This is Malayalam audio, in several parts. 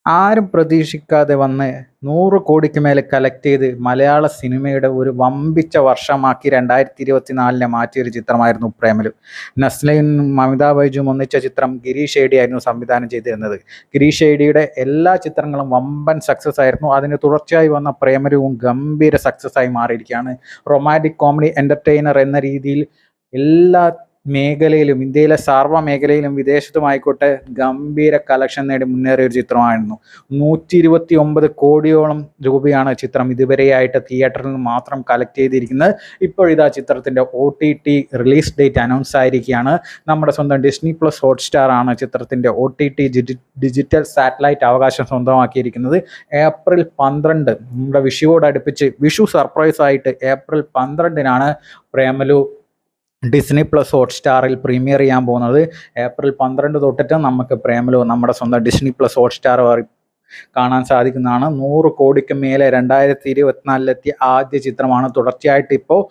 ആരും പ്രതീക്ഷിക്കാതെ വന്ന് 100 കോടിക്ക് മേലെ കളക്ട് ചെയ്ത് മലയാള സിനിമയുടെ ഒരു വമ്പിച്ച വർഷമാക്കി 2024 മാറ്റിയൊരു ചിത്രമായിരുന്നു പ്രേമലു. നസ്ലയും മമിത ബൈജുവും ഒന്നിച്ച ചിത്രം ഗിരീഷ് ഏടി ആയിരുന്നു സംവിധാനം ചെയ്തിരുന്നത്. ഗിരീഷ് ഏടിയുടെ എല്ലാ ചിത്രങ്ങളും വമ്പൻ സക്സസ് ആയിരുന്നു. അതിന് തുടർച്ചയായി വന്ന പ്രേമലുവും ഗംഭീര സക്സസ് ആയി മാറിയിരിക്കുകയാണ്. റൊമാൻറ്റിക് കോമഡി എൻ്റർടൈനർ എന്ന രീതിയിൽ എല്ലാ മേഖലയിലും, ഇന്ത്യയിലെ സർവ്വ മേഖലയിലും വിദേശത്തുമായിക്കോട്ടെ ഗംഭീര കളക്ഷൻ നേടി മുന്നേറിയ ഒരു ചിത്രമായിരുന്നു. 129 കോടിയോളം രൂപയാണ് ചിത്രം ഇതുവരെയായിട്ട് തിയേറ്ററിൽ നിന്ന് മാത്രം കളക്ട് ചെയ്തിരിക്കുന്നത്. ഇപ്പോഴിതാ ചിത്രത്തിൻ്റെ OTT റിലീസ് ഡേറ്റ് അനൗൺസ് ആയിരിക്കുകയാണ്. നമ്മുടെ സ്വന്തം ഡിസ്നി പ്ലസ് ഹോട്ട്സ്റ്റാർ ആണ് ചിത്രത്തിൻ്റെ OTT ഡിജിറ്റൽ സാറ്റലൈറ്റ് അവകാശം സ്വന്തമാക്കിയിരിക്കുന്നത്. ഏപ്രിൽ 12 നമ്മുടെ വിഷുവോടടുപ്പിച്ച് വിഷു സർപ്രൈസ് ആയിട്ട് ഏപ്രിൽ 12 പ്രേമലു ഡിസ്നി പ്ലസ് ഹോട്ട്സ്റ്റാറിൽ പ്രീമിയർ ചെയ്യാൻ പോകുന്നത്. ഏപ്രിൽ 12 തൊട്ടിട്ട് നമുക്ക് പ്രേമലു നമ്മുടെ സ്വന്തം ഡിസ്നി പ്ലസ് ഹോട്ട്സ്റ്റാർ കാണാൻ സാധിക്കുന്നതാണ്. 100 കോടിക്ക് മേലെ 2024 ആദ്യ ചിത്രമാണ്. തുടർച്ചയായിട്ട് ഇപ്പോൾ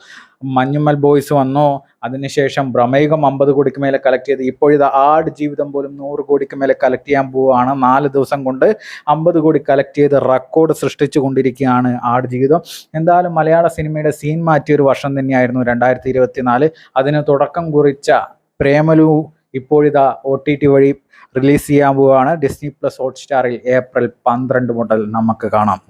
മഞ്ഞുമ്മൽ ബോയ്സ് വന്നു, അതിനുശേഷം ഭ്രമയുഗം 50 കോടിക്ക് മേലെ കളക്ട് ചെയ്ത് ഇപ്പോഴിത് ആട് ജീവിതം പോലും 100 കോടിക്ക് മേലെ കളക്ട് ചെയ്യാൻ പോവുകയാണ്. 4 ദിവസം കൊണ്ട് 50 കോടി കളക്ട് ചെയ്ത് റെക്കോർഡ് സൃഷ്ടിച്ചു കൊണ്ടിരിക്കുകയാണ് ആട് ജീവിതം. എന്തായാലും മലയാള സിനിമയുടെ സീൻ മാറ്റിയൊരു വർഷം തന്നെയായിരുന്നു 2024. അതിന് തുടക്കം കുറിച്ച പ്രേമലു ഇപ്പോഴിതാ OTT വഴി റിലീസ് ചെയ്യാൻ പോവുകയാണ്. ഡിസ്നി പ്ലസ് ഹോട്ട്സ്റ്റാറിൽ ഏപ്രിൽ 12 മുതൽ നമുക്ക് കാണാം.